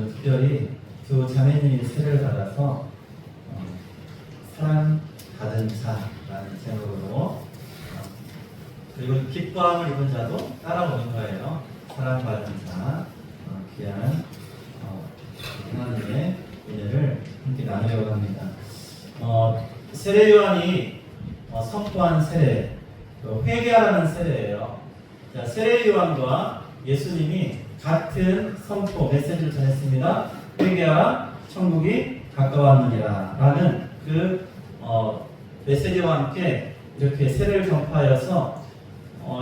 오늘 특별히 두 자매님이 세례를 받아서 사랑받은 자라는 제목으로 그리고 기뻐함을 입은 자도 따라오는 거예요. 사랑받은 자, 귀한 하나님의 은혜를 함께 나누려고 합니다. 세례 요한이 선포한 세례, 회개하라는 세례예요. 자, 세례 요한과 예수님이 같은 선포 메시지를 전했습니다. 회개하라, 천국이 가까웠느니라 라는 그 메시지와 함께 이렇게 세례를 전파하여서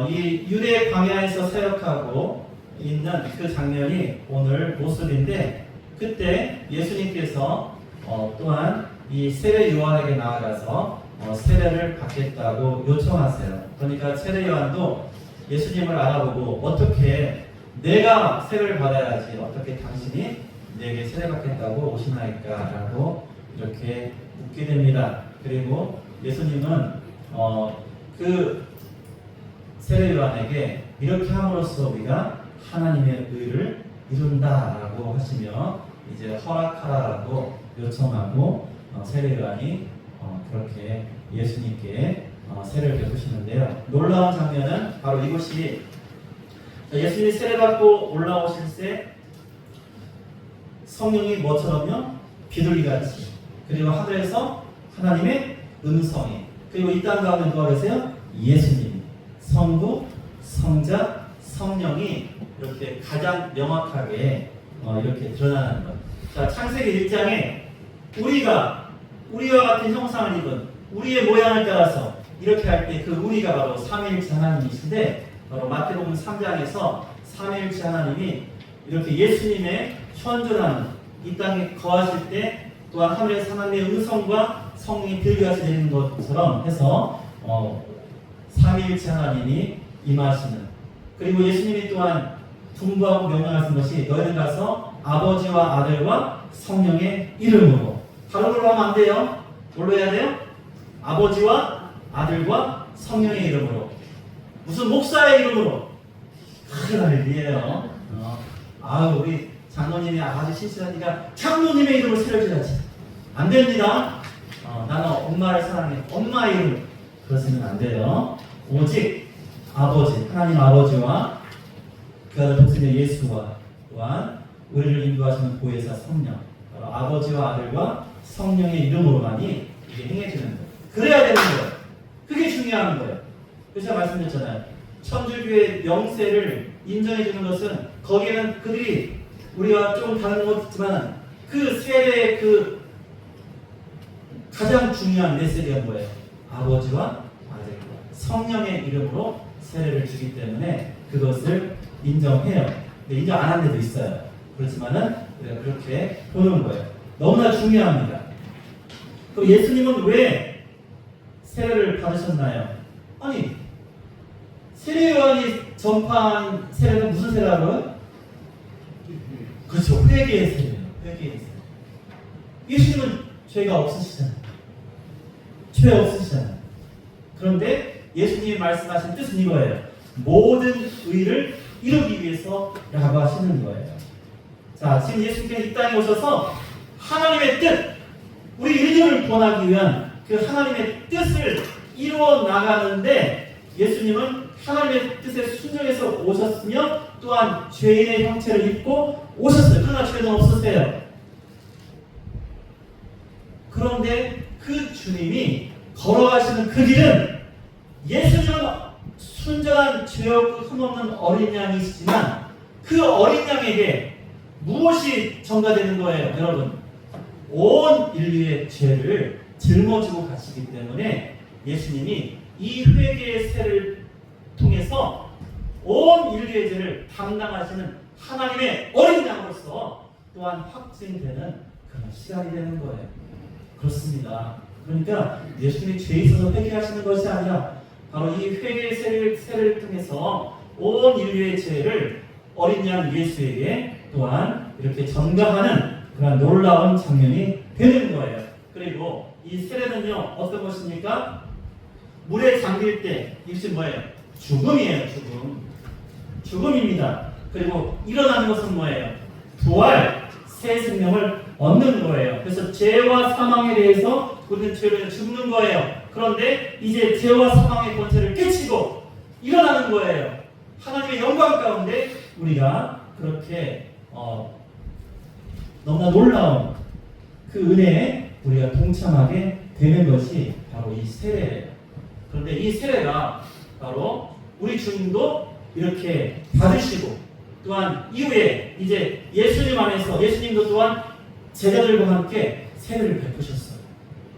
이 유대 광야에서 사역하고 있는 그 장면이 오늘 모습인데, 그때 예수님께서 또한 이 세례 요한에게 나아가서 세례를 받겠다고 요청하세요. 그러니까 세례 요한도 예수님을 알아보고 어떻게 내가 세례를 받아야지 어떻게 당신이 내게 세례 받겠다고 오시나이까 라고 이렇게 묻게 됩니다. 그리고 예수님은 그 세례 요한에게 이렇게 함으로써 우리가 하나님의 의를 이룬다라고 하시며 이제 허락하라라고 요청하고 세례 요한이 그렇게 예수님께 세례를 베푸시는데요. 놀라운 장면은 바로 이것이 예수님이 세례받고 올라오실 때 성령이 뭐처럼요? 비둘기같이, 그리고 하늘에서 하나님의 음성이, 그리고 이 땅 가운데 누가 계세요? 예수님, 성부, 성자, 성령이 이렇게 가장 명확하게 이렇게 드러나는 것. 자, 창세기 1장에 우리와 같은 형상을 입은 우리의 모양을 따라서 이렇게 할 때 그 우리가 바로 삼위일체 하나님이신데, 바로 마태복음 3장에서 삼위일체 하나님이 이렇게 예수님의 현존하는 이 땅에 거하실 때 또한 하늘에서 하나님의 음성과 성령이 비둘기같이 내리는 것처럼 해서 삼위일체 하나님이 임하시는, 그리고 예수님이 또한 분부하고 명령하신 것이 너희는 가서 아버지와 아들과 성령의 이름으로, 다른 걸로 하면 안 돼요. 뭘로 해야 돼요? 아버지와 아들과 성령의 이름으로. 무슨 목사의 이름으로? 큰일이에요. 우리 장로님이 아주 신실하니까 장로님의 이름으로 세례를 줘야지. 안 됩니다. 나는 엄마를 사랑해. 엄마의 이름. 그러시면 안 돼요. 오직 아버지, 하나님 아버지와 그 아들 독생자 예수와 또한 우리를 인도하시는 보혜사 성령, 바로 아버지와 아들과 성령의 이름으로만이 이게 행해지는 거예요. 그래야 되는 거예요. 그게 중요한 거예요. 그래서 제가 말씀드렸잖아요. 천주교의 명세를 인정해주는 것은 거기에는 그들이 우리와 좀 다른 것 있지만 그 세례의 그 가장 중요한 메시지가 뭐예요? 아버지와 아들과 성령의 이름으로 세례를 주기 때문에 그것을 인정해요. 근데 인정 안 하는 데도 있어요. 그렇지만은 우리가 그렇게 보는 거예요. 너무나 중요합니다. 그럼 예수님은 왜 세례를 받으셨나요? 아니, 세례 요한이 전파한 세례는 무슨 세례라고요? 그렇죠. 회개의 세례예요. 회개의 세례. 예수님은 죄가 없으시잖아요. 죄 없으시잖아요. 그런데 예수님이 말씀하신 뜻은 이거예요. 모든 의를 이루기 위해서 라고 하시는 거예요. 자, 지금 예수님께서 이 땅에 오셔서 하나님의 뜻, 우리 인류를 구원하기 위한 그 하나님의 뜻을 이루어 나가는데, 예수님은 하나님의 뜻에 순종해서 오셨으며 또한 죄인의 형체를 입고 오셨어요. 그러나 죄는 없으세요. 그런데 그 주님이 걸어가시는 그 길은, 예수님은 순전한 죄 없고 흠없는 어린 양이시지만 그 어린 양에게 무엇이 전가되는 거예요? 여러분, 온 인류의 죄를 짊어지고 가시기 때문에 예수님이 이 회개의 세를 통해서 온 인류의 죄를 담당하시는 하나님의 어린 양으로서 또한 확증되는 그런 시간이 되는 거예요. 그렇습니다. 그러니까 예수님이 죄에 있어서 회개하시는 것이 아니라 바로 이 회개의 세를 통해서 온 인류의 죄를 어린 양 예수에게 또한 이렇게 전가하는 그런 놀라운 장면이 되는 거예요. 그리고 이 세례는요, 어떤 것입니까? 물에 잠길 때 이것이 뭐예요? 죽음이에요. 죽음입니다. 그리고 일어나는 것은 뭐예요? 부활, 새 생명을 얻는 거예요. 그래서 죄와 사망에 대해서 우리는 죄로 죽는 거예요. 그런데 이제 죄와 사망의 권세를 깨치고 일어나는 거예요. 하나님의 영광 가운데 우리가 그렇게 너무나 놀라운 그 은혜에 우리가 동참하게 되는 것이 바로 이 세례예요. 그런데 이 세례가 바로 우리 주님도 이렇게 받으시고 또한 이후에 이제 예수님 안에서 예수님도 또한 제자들과 함께 세례를 베푸셨어요.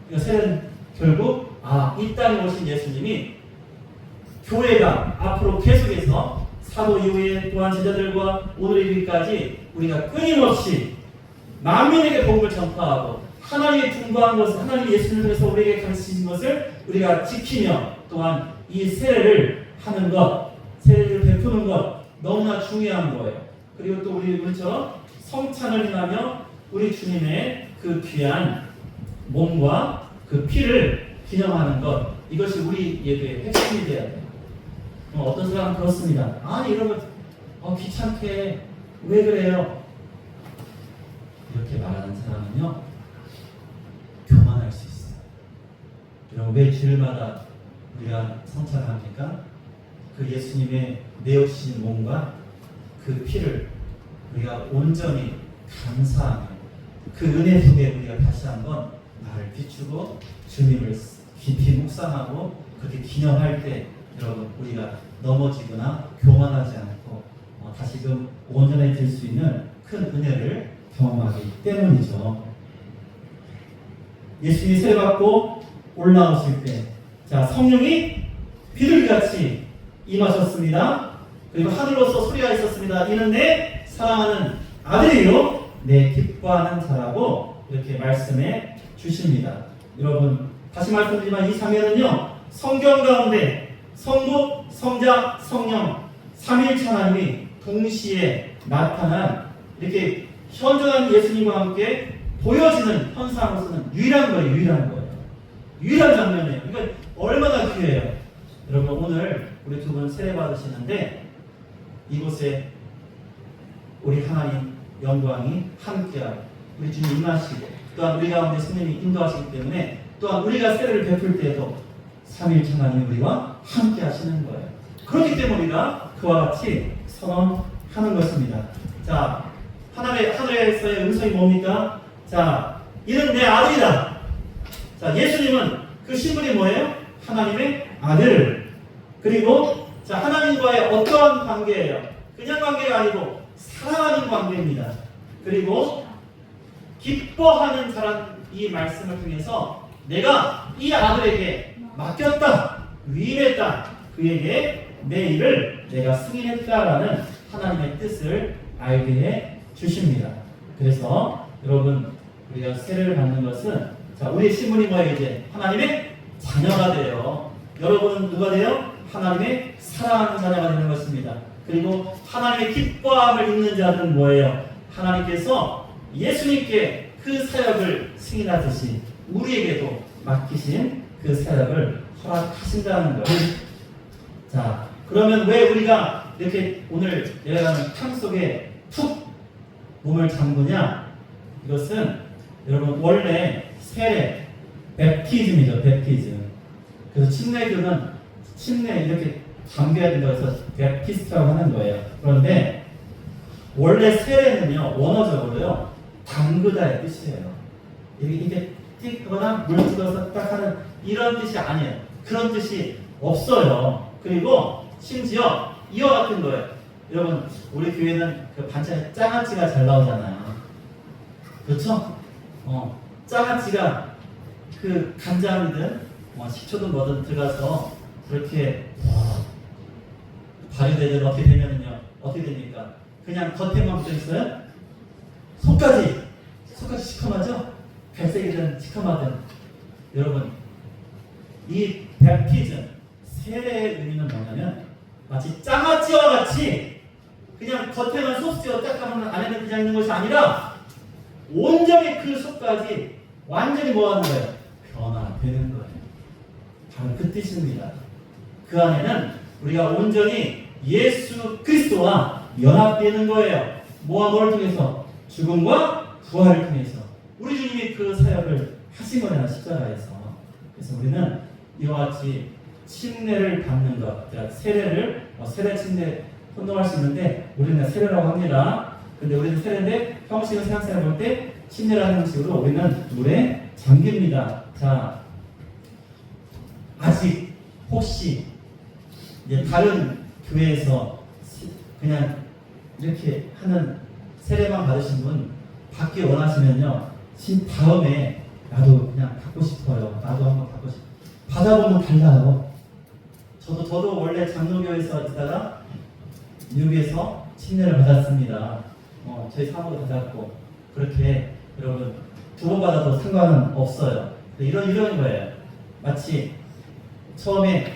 그러니까 세례는 결국 이 땅에 오신 예수님이 교회가 앞으로 계속해서 사도 이후에 또한 제자들과 오늘 이르기까지 우리가 끊임없이 만민에게 복음을 전파하고 하나님의 중보한 것을 하나님이 예수님을 통해서 우리에게 가르치신 것을 우리가 지키며 또한 이 세례를 하는 것, 세례를 베푸는 것 너무나 중요한 거예요. 그리고 또 우리처럼 성찬을 행하며 우리 주님의 그 귀한 몸과 그 피를 기념하는 것, 이것이 우리 예배의 핵심이 되어야 돼요. 어떤 사람은 그렇습니다. 아니 이런 거 귀찮게 왜 그래요? 이렇게 말하는 사람은요 교만할 수 있어요. 여러분 왜 주일마다 우리가 성찬을 합니까? 그 예수님의 내어주신 몸과 그 피를 우리가 온전히 감사하며 그 은혜 속에 우리가 다시 한번 나를 비추고 주님을 깊이 묵상하고 그렇게 기념할 때 여러분 우리가 넘어지거나 교만하지 않고 다시금 온전해질 수 있는 큰 은혜를 경험하기 때문이죠. 예수님이 세례받고 올라오실 때 성령이 비둘기같이 임하셨습니다. 그리고 하늘로서 소리가 있었습니다. 이는 내 사랑하는 아들이요 내 기뻐하는 자라고 이렇게 말씀해 주십니다. 여러분 다시 말씀드리지만 이 장면은요 성경 가운데 성부, 성자, 성령 삼위일체 하나님이 동시에 나타난 이렇게 현존한 예수님과 함께 보여지는 현상으로서는 유일한 거예요. 유일한 장면이에요. 그러니까 얼마나 귀해요. 여러분 오늘 우리 두 분 세례 받으시는데 이곳에 우리 하나님 영광이 함께하고 우리 주님 임하시고 또한 우리 가운데 성령이 인도하시기 때문에 또한 우리가 세례를 베풀 때에도 삼위일체 하나님이 우리와 함께 하시는 거예요. 그렇기 때문에 우리가 그와 같이 선언하는 것입니다. 자, 하늘에서의 음성이 뭡니까? 자, 이는 내 아들이다. 자, 예수님은 그 신분이 뭐예요? 하나님의 아들. 그리고 자, 하나님과의 어떠한 관계예요? 그냥 관계가 아니고 사랑하는 관계입니다. 그리고 기뻐하는 자란 이 말씀을 통해서 내가 이 아들에게 맡겼다, 위임했다, 그에게 내 일을 내가 승인했다라는 하나님의 뜻을 알게 해 주십니다. 그래서 여러분 우리가 세례를 받는 것은 우리의 신분이 뭐예요? 이제 하나님의 자녀가 돼요. 여러분은 누가 돼요? 하나님의 사랑하는 자녀가 되는 것입니다. 그리고 하나님의 기뻐함을 입는 자들은 뭐예요? 하나님께서 예수님께 그 사역을 승인하듯이 우리에게도 맡기신 그 사역을 허락하신다는 거예요. 자, 그러면 왜 우리가 이렇게 오늘 내려가는 탕 속에 툭 몸을 잠그냐? 이것은 여러분 원래 세례, 베프티즘이죠. 베프티즘. 그래서 침례 이렇게 잠겨야 된다고 해서 베프티스트라고 하는 거예요. 그런데 원래 세례는요 원어적으로요 담그다의 뜻이에요. 이게 띡 하거나 물 찍어서 딱 하는 이런 뜻이 아니에요. 그런 뜻이 없어요. 그리고 심지어 이와 같은 거예요. 여러분 우리 교회는 그 반찬에 장아찌가 잘 나오잖아요. 그렇죠? 장아찌가 그 간장이든 식초든 뭐든 들어가서 그렇게 발효되든 어떻게 되면은요 어떻게 됩니까? 그냥 겉에만 붙어 있어요? 속까지 시커하죠? 갈색이든 시커하든. 여러분 이 베프티즘 세례의 의미는 뭐냐면 마치 장아찌와 같이 그냥 겉에만 소스지어 딱 하면 안에는 그냥 있는 것이 아니라 온전히 그 속까지 완전히 뭐 하는 거예요? 변화되는 거예요. 바로 그 뜻입니다. 그 안에는 우리가 온전히 예수 그리스도와 연합되는 거예요. 뭐와 뭐를 통해서? 죽음과 부활을 통해서 우리 주님이 그 사역을 하신 거잖아, 십자가에서. 그래서 우리는 이와 같이 침례를 받는 것, 그러니까 세례를 세례 침례 혼동할 수 있는데 우리는 세례라고 합니다. 근데 우리는 세례인데 형식을 생각해 볼 때 침례라는 형식으로 우리는 물에 잠깁니다. 자, 아직 혹시 이제 다른 교회에서 그냥 이렇게 하는 세례만 받으신 분 받기 원하시면요, 다음에 나도 그냥 받고 싶어요. 나도 한번 받고 싶어요. 받아보면 달라요. 저도 원래 장로교에서 있다가 미국에서 침례를 받았습니다. 저희 사모도 받았고, 그렇게 여러분 두 번 받아도 상관은 없어요. 이런 거예요. 마치 처음에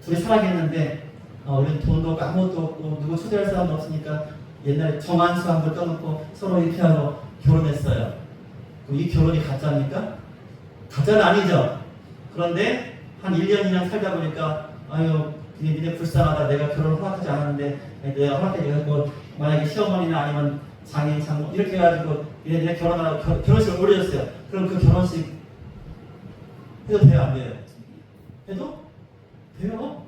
둘이 살아겠는데 우리는 돈도 없고 아무것도 없고 누구 초대할 사람도 없으니까 옛날에 정한수 한 걸 떠놓고 서로 이렇게 하고 결혼했어요. 그럼 이 결혼이 가짜입니까? 가짜는 아니죠. 그런데 한 1년, 2년 살다 보니까 아유 니네 불쌍하다. 내가 결혼을 허락하지 않았는데 내가 허락해가지고 만약에 시어머니나 아니면 장인, 장모 이렇게 해가지고 니네 결혼하라고 결혼식을 올려줬어요. 그럼 그 결혼식 해도 돼요? 안 돼요? 해도? 돼요?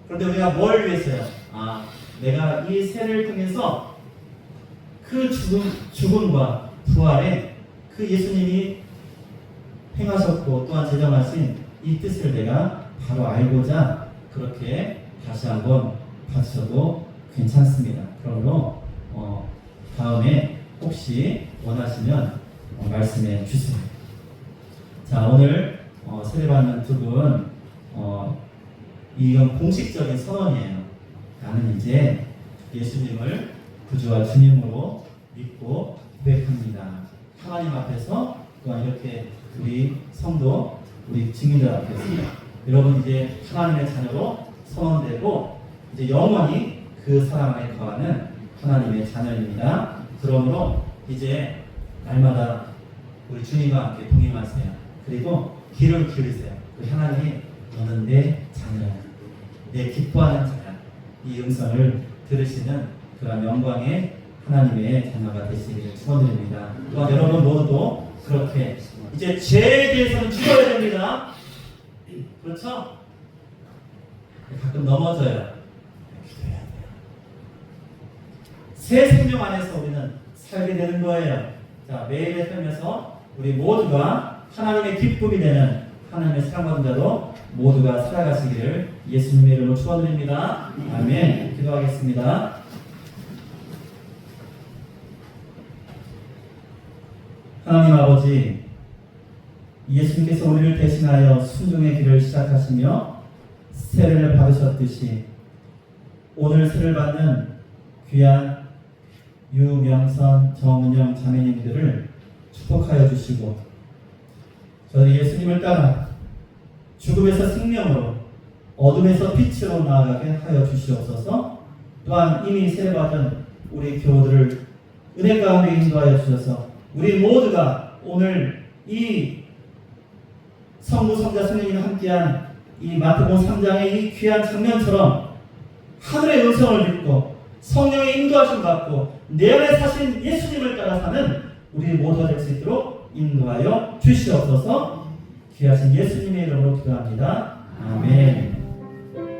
그런데 우리가 뭘 위해서요? 내가 이 세례를 통해서 그 죽음과 부활에 그 예수님이 행하셨고 또한 제정하신 이 뜻을 내가 바로 알고자 그렇게 다시 한번 받으셔도 괜찮습니다. 그러므로 다음에 혹시 원하시면 말씀해 주세요. 자, 오늘 세례받는 두 분 이건 공식적인 선언이에요. 나는 이제 예수님을 구주와 주님으로 믿고 고백합니다. 하나님 앞에서 또한 이렇게 우리 성도, 우리 증인들 앞에서 여러분 이제 하나님의 자녀로 선언되고 이제 영원히 그 사랑 안에 거하는 하나님의 자녀입니다. 그러므로 이제 날마다 우리 주님과 함께 동행하세요. 그리고 귀를 기울이세요. 우리 하나님, 너는 내 자녀야. 내 기뻐하는 자야. 이 음성을 들으시는 그런 영광의 하나님의 자녀가 되시기를 축원드립니다. 또한 여러분 모두도 그렇게 이제 죄에 대해서는 죽어야 됩니다. 그렇죠? 가끔 넘어져요. 기도해야 돼요. 새 생명 안에서 우리는 살게 되는 거예요. 자, 매일에 살면서 우리 모두가 하나님의 기쁨이 되는 하나님의 사랑받은 자로 모두가 살아가시기를 예수님의 이름으로 축원드립니다. 아멘. 기도하겠습니다. 하나님 아버지, 예수님께서 우리를 대신하여 순종의 길을 시작하시며 세례를 받으셨듯이 오늘 세례를 받는 귀한 유명선, 정은영 자매님들을 축복하여 주시고 저희 예수님을 따라 죽음에서 생명으로 어둠에서 빛으로 나아가게 하여 주시옵소서. 또한 이미 세례받은 우리 교우들을 은혜 가운데 인도하여 주셔서 우리 모두가 오늘 이 성부, 성자, 성령님과 함께한 이 마태복음 3장의 이 귀한 장면처럼 하늘의 음성을 듣고 성령의 인도하심 받고 내 안에 사신 예수님을 따라 사는 우리 모두가 될 수 있도록 인도하여 주시옵소서. 귀하신 예수님의 이름으로 기도합니다. 아멘.